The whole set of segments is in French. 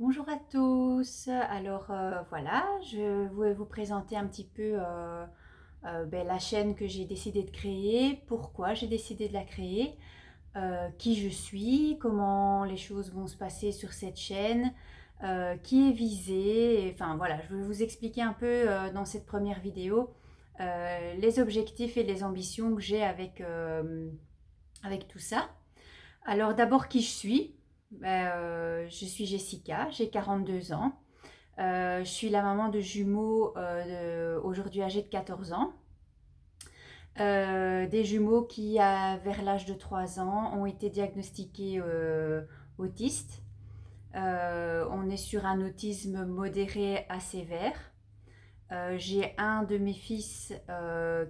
Bonjour à tous. Alors voilà, je vais vous présenter un petit peu la chaîne que j'ai décidé de créer, pourquoi j'ai décidé de la créer, qui je suis, comment les choses vont se passer sur cette chaîne, qui est visé. Enfin voilà, je vais vous expliquer un peu dans cette première vidéo les objectifs et les ambitions que j'ai avec tout ça. Alors d'abord qui je suis. Je suis Jessica, j'ai 42 ans. Je suis la maman de jumeaux aujourd'hui âgés de 14 ans. Des jumeaux qui, vers l'âge de 3 ans, ont été diagnostiqués autistes. On est sur un autisme modéré à sévère. J'ai un de mes fils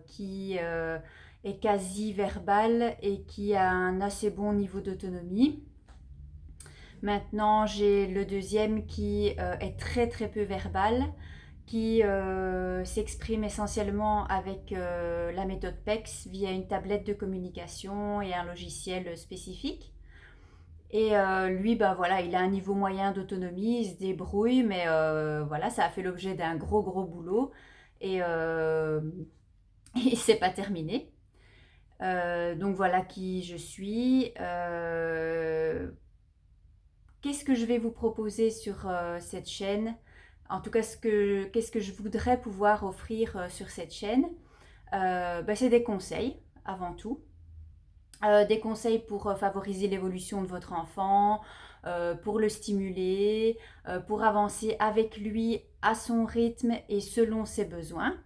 qui est quasi verbal et qui a un assez bon niveau d'autonomie. Maintenant, j'ai le deuxième qui est très très peu verbal, qui s'exprime essentiellement avec la méthode PEX via une tablette de communication et un logiciel spécifique. Et lui, bah voilà, il a un niveau moyen d'autonomie, il se débrouille, mais voilà, ça a fait l'objet d'un gros gros boulot et et c'est pas terminé. Donc voilà qui je suis. Qu'est-ce que je vais vous proposer sur cette chaîne? En tout cas, qu'est-ce que je voudrais pouvoir offrir sur cette chaîne? C'est des conseils avant tout. Des conseils pour favoriser l'évolution de votre enfant, pour le stimuler, pour avancer avec lui à son rythme et selon ses besoins.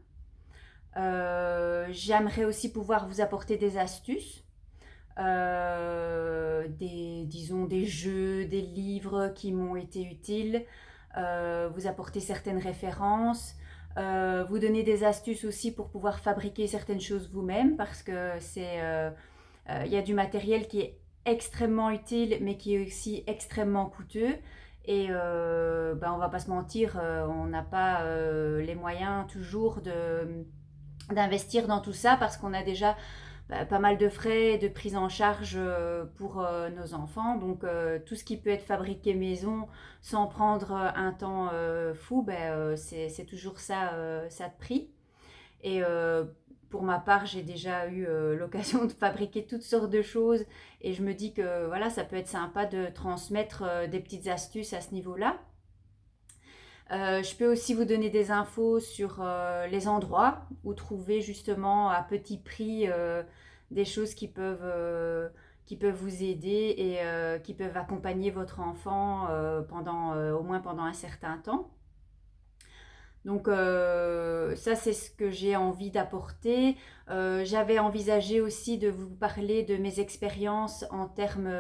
J'aimerais aussi pouvoir vous apporter des astuces, disons des jeux, des livres qui m'ont été utiles, vous apporter certaines références, vous donner des astuces aussi pour pouvoir fabriquer certaines choses vous-même parce que il y a du matériel qui est extrêmement utile mais qui est aussi extrêmement coûteux. Et on va pas se mentir, on n'a pas les moyens toujours d'investir dans tout ça parce qu'on a déjà pas mal de frais de prise en charge pour nos enfants. Donc tout ce qui peut être fabriqué maison sans prendre un temps fou, c'est toujours ça, ça de prix. Et pour ma part, j'ai déjà eu l'occasion de fabriquer toutes sortes de choses et je me dis que voilà, ça peut être sympa de transmettre des petites astuces à ce niveau-là. Je peux aussi vous donner des infos sur les endroits où trouver justement à petit prix des choses qui peuvent vous aider et qui peuvent accompagner votre enfant au moins pendant un certain temps. Donc ça, c'est ce que j'ai envie d'apporter. J'avais envisagé aussi de vous parler de mes expériences en termes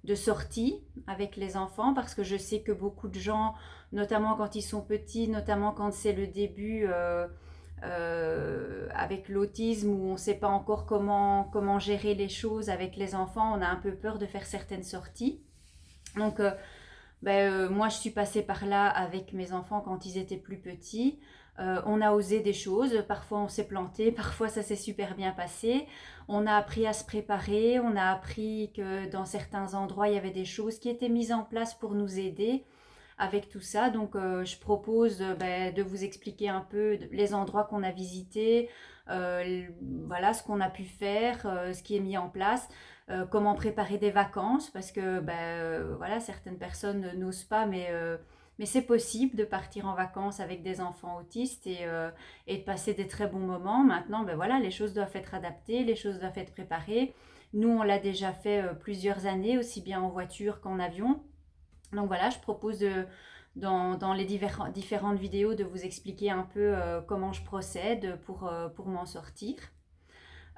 de sortie avec les enfants, parce que je sais que beaucoup de gens, notamment quand ils sont petits, notamment quand c'est le début avec l'autisme, où on ne sait pas encore comment gérer les choses avec les enfants, on a un peu peur de faire certaines sorties. Donc moi, je suis passée par là avec mes enfants quand ils étaient plus petits. On a osé des choses, parfois on s'est planté, parfois ça s'est super bien passé. On a appris à se préparer, on a appris que dans certains endroits, il y avait des choses qui étaient mises en place pour nous aider avec tout ça. Donc, je propose de vous expliquer un peu les endroits qu'on a visités, voilà ce qu'on a pu faire, ce qui est mis en place, comment préparer des vacances, parce que voilà, certaines personnes n'osent pas, mais c'est possible de partir en vacances avec des enfants autistes et de passer des très bons moments. Maintenant, voilà, les choses doivent être adaptées, les choses doivent être préparées. Nous, on l'a déjà fait plusieurs années, aussi bien en voiture qu'en avion. Donc voilà, je propose dans les différentes vidéos de vous expliquer un peu comment je procède pour m'en sortir.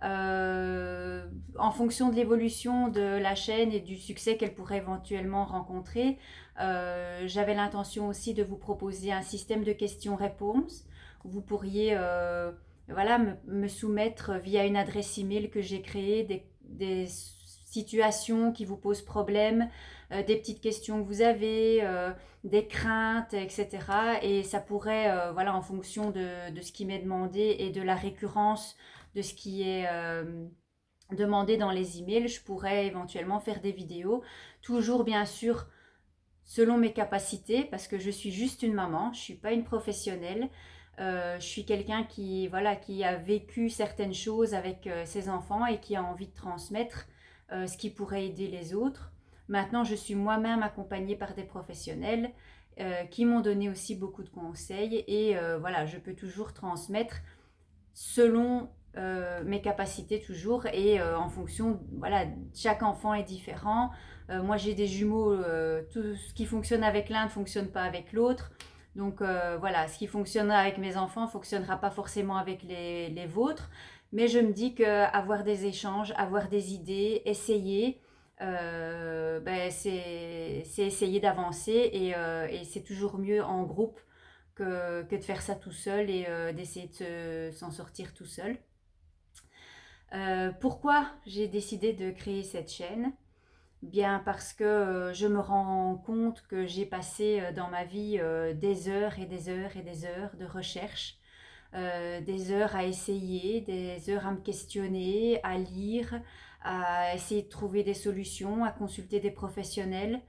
En fonction de l'évolution de la chaîne et du succès qu'elle pourrait éventuellement rencontrer, j'avais l'intention aussi de vous proposer un système de questions-réponses. Vous pourriez voilà, me soumettre via une adresse email que j'ai créée des situations qui vous posent problème, des petites questions que vous avez, des craintes, etc. Et ça pourrait, voilà, en fonction de ce qui m'est demandé et de la récurrence de ce qui est demandé dans les emails, je pourrais éventuellement faire des vidéos. Toujours, bien sûr, selon mes capacités, parce que je suis juste une maman, je ne suis pas une professionnelle. Je suis quelqu'un qui, voilà, qui a vécu certaines choses avec ses enfants et qui a envie de transmettre ce qui pourrait aider les autres. Maintenant, je suis moi-même accompagnée par des professionnels qui m'ont donné aussi beaucoup de conseils et voilà, je peux toujours transmettre selon mes capacités toujours et en fonction, voilà, chaque enfant est différent. Moi j'ai des jumeaux, tout ce qui fonctionne avec l'un ne fonctionne pas avec l'autre. Donc voilà, ce qui fonctionnera avec mes enfants ne fonctionnera pas forcément avec les vôtres. Mais je me dis qu'avoir des échanges, avoir des idées, essayer, c'est essayer d'avancer et c'est toujours mieux en groupe que de faire ça tout seul et d'essayer de s'en sortir tout seul. Pourquoi j'ai décidé de créer cette chaîne? Bien parce que je me rends compte que j'ai passé dans ma vie des heures et des heures et des heures de recherche, des heures à essayer, des heures à me questionner, à lire, à essayer de trouver des solutions, à consulter des professionnels.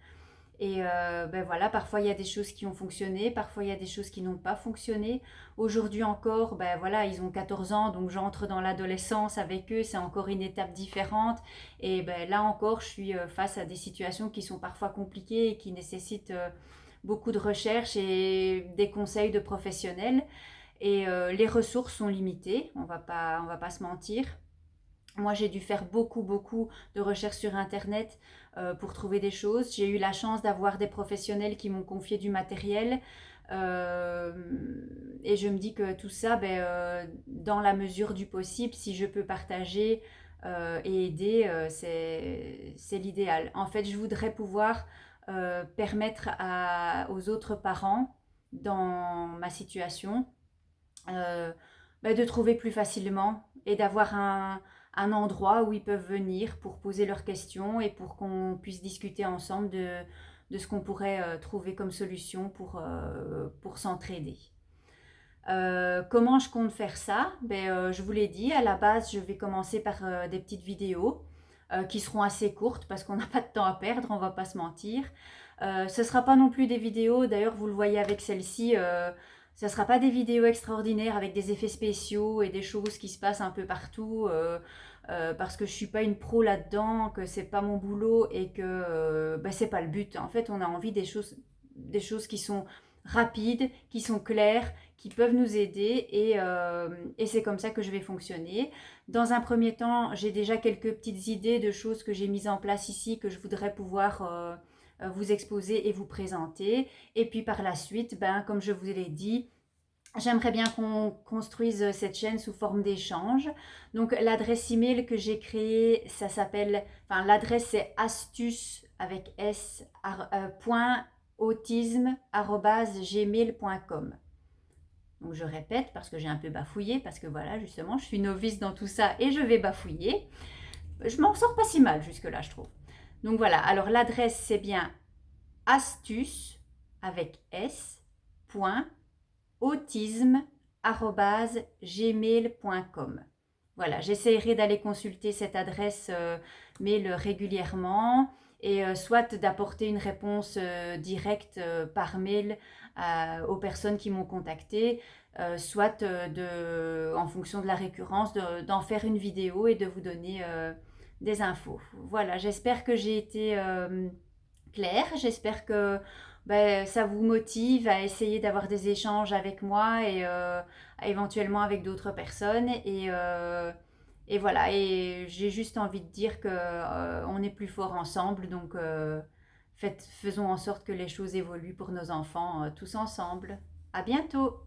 Et voilà, parfois il y a des choses qui ont fonctionné, parfois il y a des choses qui n'ont pas fonctionné. Aujourd'hui encore, voilà, ils ont 14 ans, donc j'entre dans l'adolescence avec eux, c'est encore une étape différente. Et là encore, je suis face à des situations qui sont parfois compliquées et qui nécessitent beaucoup de recherche et des conseils de professionnels. Et les ressources sont limitées, on va pas se mentir. Moi, j'ai dû faire beaucoup de recherches sur Internet pour trouver des choses. J'ai eu la chance d'avoir des professionnels qui m'ont confié du matériel. Euh, et je me dis que tout ça, dans la mesure du possible, si je peux partager et aider, c'est l'idéal. En fait, je voudrais pouvoir permettre aux autres parents dans ma situation de trouver plus facilement et d'avoir un endroit où ils peuvent venir pour poser leurs questions et pour qu'on puisse discuter ensemble de ce qu'on pourrait trouver comme solution pour s'entraider. Comment je compte faire ça? Je vous l'ai dit, à la base, je vais commencer par des petites vidéos qui seront assez courtes parce qu'on n'a pas de temps à perdre, on va pas se mentir. Ce ne sera pas non plus des vidéos, d'ailleurs vous le voyez avec celle-ci, ce ne sera pas des vidéos extraordinaires avec des effets spéciaux et des choses qui se passent un peu partout parce que je ne suis pas une pro là-dedans, que c'est pas mon boulot et que c'est pas le but. En fait, on a envie des choses qui sont rapides, qui sont claires, qui peuvent nous aider et c'est comme ça que je vais fonctionner. Dans un premier temps, j'ai déjà quelques petites idées de choses que j'ai mises en place ici que je voudrais pouvoir vous exposer et vous présenter. Et puis par la suite, comme je vous l'ai dit, j'aimerais bien qu'on construise cette chaîne sous forme d'échange. Donc l'adresse email que j'ai créée, ça s'appelle, enfin l'adresse c'est astuce avec s autisme@gmail.com. Donc je répète parce que j'ai un peu bafouillé, parce que voilà, justement, je suis novice dans tout ça et je vais bafouiller. Je m'en sors pas si mal jusque-là, je trouve. Donc voilà, alors l'adresse c'est bien astuce avec s autisme@gmail.com. Voilà, j'essaierai d'aller consulter cette adresse mail régulièrement et soit d'apporter une réponse directe par mail aux personnes qui m'ont contacté, soit en fonction de la récurrence, d'en faire une vidéo et de vous donner des infos. Voilà, j'espère que j'ai été claire, j'espère que ça vous motive à essayer d'avoir des échanges avec moi et éventuellement avec d'autres personnes et voilà, et j'ai juste envie de dire que on est plus fort ensemble, donc faisons en sorte que les choses évoluent pour nos enfants tous ensemble. À bientôt.